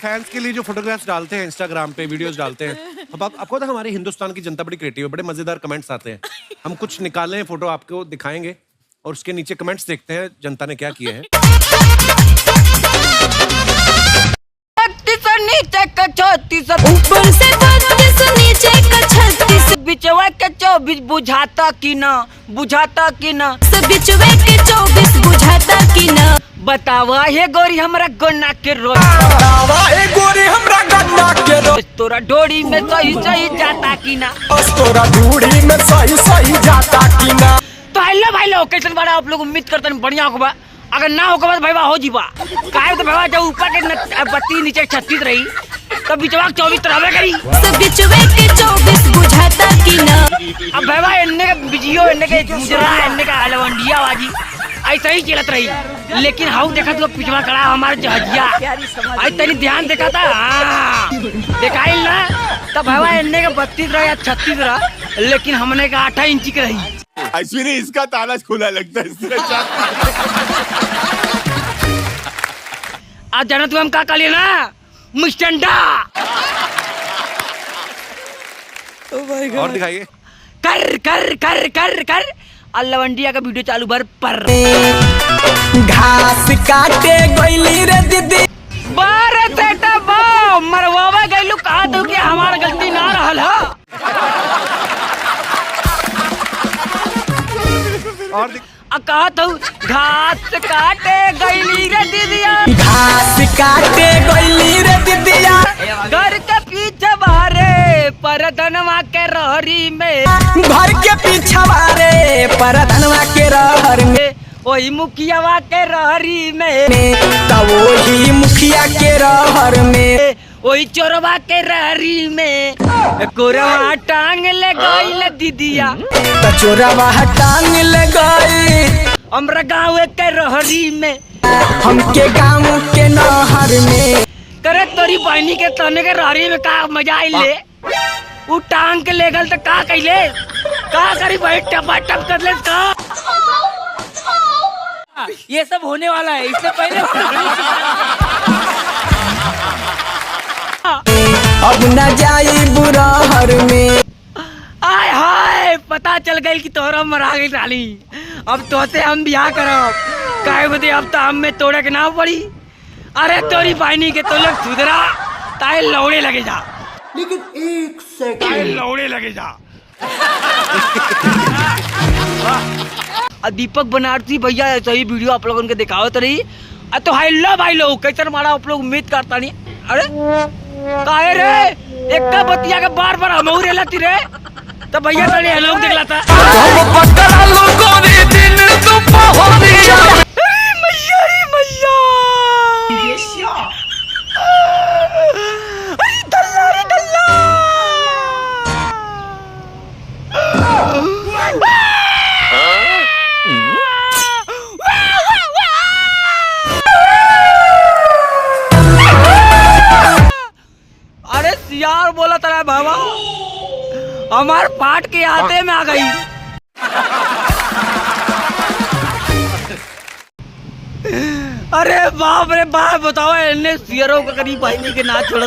Fans के लिए जो फोटोग्राफ्स डालते हैं इंस्टाग्राम पे, वीडियोस डालते हैं, अब आपको तो हमारे हिंदुस्तान की जनता बड़ी क्रिएटिव है, बड़े मजेदार कमेंट्स आते हैं। हम कुछ निकाले हैं फोटो, आपको दिखाएंगे और उसके नीचे कमेंट्स देखते हैं जनता ने क्या किए हैं। नीचे का 36 ऊपर से 32 नीचे का 36 बिचवा के 24 बुझाता कि ना, बुझाता कि ना, बिचवे के 24 बुझाता कि ना। बतावा हे गोरी हमरा गन्ना के रोज, बतावा हे गोरी हमरा गन्ना के रोज, तोरा डोरी में सही सही जाता कि ना, तोरा डोरी में सही सही जाता कि ना। तो हेलो भाई लोग, कैसे बड़ा आप लोग, उम्मीद करते हैं बढ़िया होगा। अगर ना होगा तो भाईवा हो जीवा, काहे तो भाईवा जब ऊपर के बत्ती नीचे 36 रही तब बिचवा 24 रहबे करी, बिचवे के 24 बुझाता कि ना। अब भाईवा इन्ने का बिजियो, इन्ने के गुजरा, इन्ने का अलवंडिया बाजी ऐसा ही चलत रही। लेकिन हाउ देखा तो पिछवा खड़ा हमारे जहजिया, आज तेरी ध्यान देखा था, दिखाई ना तब भाईवा इन्ने का 32 रहा या 36 रहा, लेकिन हमने का 8 इंची की रही। अश्विनी इसका ताला खुला लगता है। आज जाना तू हम का लिए ना मुस्टंडा। और दिखाइए। कर कर कर कर कर अल्लवंडिया का वीडियो चालू भर पर घास काटे गईली रे दीदी, बारे सेटा बा मरवावा गइलू, कहा तू कि हमार गलती ना रहल ह। और कहा तू घास काटे गइली रे दीदिया, घास काटे गईली रे दीदिया, घर के पीछे बारे परदनवा के रहरी में, घर के पीछवा रे परधनवा के रहर में, वही मुखियावा के रहरी में, तब वही मुखिया के रहर में, वही चोरवा के रहरी में, कोरवा टांग ले गइल दीदिया, चोरवा टांग ले गई हमरा गाँव के रहरी में, हमके गाँव के नहर में। करे तोरी बहनी के तने के रहरी में का मजा आइले, उ टांग के ले गल तो का कइले, का करी भाई टपा टप कर ले का। ये सब होने वाला है, इससे पहले अब न जाई बुरा हर में। आय हाय पता चल गई कि तोरा मरा गई डाली, अब तोते हम ब्याह करब, काहे बदे अब तो हम में तोड़े के ना पड़ी। अरे तोरी बहनी के तो लोग सुधरा ताए लौड़े लगे जा, लेकिन एक सेकंड लौड़े लगे जा। दीपक बनारसी भैया ऐसा ही वीडियो आप लोगों को दिखाओ तो रही। तो हेलो भाई लोग, कैसे मारा आप लोग, उम्मीद करता नहीं। अरे काहे रे एक बतिया के बार बार हम रेलती रे, तो भैया तो लोग देख लाता यार बोला तेरा बाबा हमार पाट के आते में आ गई। अरे बाप रे बाप, बताओ इन्हें सियरों का करीब भाई के ना छोड़ा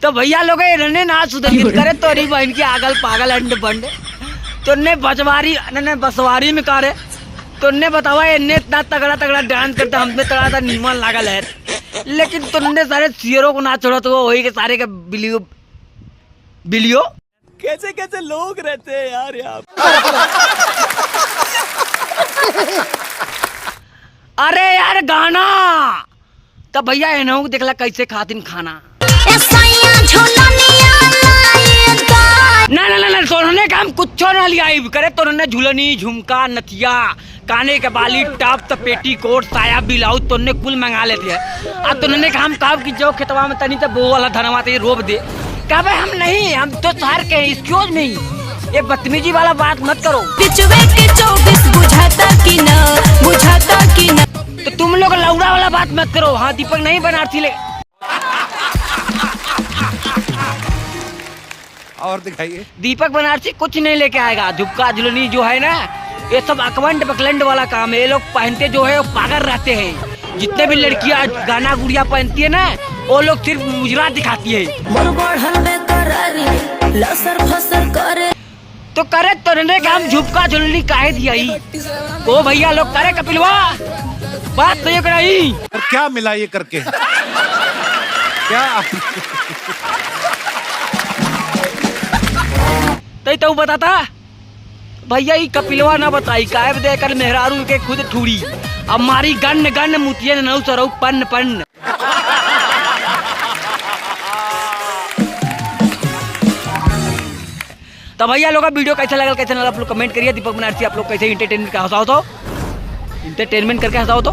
तो भैया लोग इन्हें ना सुधर करे तोरी बहन की आगल पागल अंड बंड, तुन्ने बजवारी ने बसवारी में करे, तुन्ने बतावा इन्ने इतना तगड़ा तगड़ा डांस करता, हमने तगड़ा था नीमन लागल है, लेकिन तुन्ने सारे सियरों को ना छोड़ा तो वही के सारे के बिलियो बिलियो कैसे कैसे लोग रहते हैं यार यहाँ। अरे यार गाना तो भैया इन्हों को देखला कैसे खातिन खाना। ना ना ना ना तोरने का हम कुछ ना लिया करे, तोरने झुलनी झुमका नथिया काने के बाली टॉप तो पेटी कोट साया ब्लाउज तोरने कुल मंगा लेते हैं। अब तोरने का हम कब कि जो खेतवा में तनी तो वो वाला धनवा ते रोप दे, कब हम नहीं, हम तो शहर के एक्सक्यूज नहीं, ये बदतमीजी वाला बात मत करो। बिचवे के 24 बुझाता कि ना, बुझाता कि ना। तो तुम लोग लौड़ा वाला बात मत करो। हाँ दीपक नहीं बनारसी ले और दिखाइए। दीपक बनारसी कुछ नहीं लेके आएगा। झुमका झुलनी जो है ना, ये सब अकवंड बकलंड वाला काम है। ये लोग पहनते जो है वो पागल रहते हैं। जितने भी लड़कियां गाना गुड़िया पहनती है ना, वो लोग सिर्फ मुजरा दिखाती है। तो करे तोरने काम झुमका झुलनी काहे दिया ही? ओ भैया लोग करे कपिलवा, बात सही कराई। और क्या मिला ये करके? क्या तो बताता भैया, ये कपिलवा ना बताई काहे देकर मेहरारू के खुद ठूड़ी। अब मारी गन गन मुतिये नौ सरऊ पन पन। तो भैया लोग वीडियो कैसा लगा आप लोग कमेंट करिए। दीपक बनारसी आप लोग कैसे इंटरटेनमेंट का हंसाओ तो, इंटरटेनमेंट करके हंसाओ तो,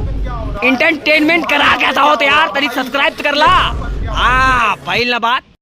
इंटरटेनमेंट करा के हंसाओ तो यार। तनी सब्सक्राइब कर ला। हाँ पहला बात।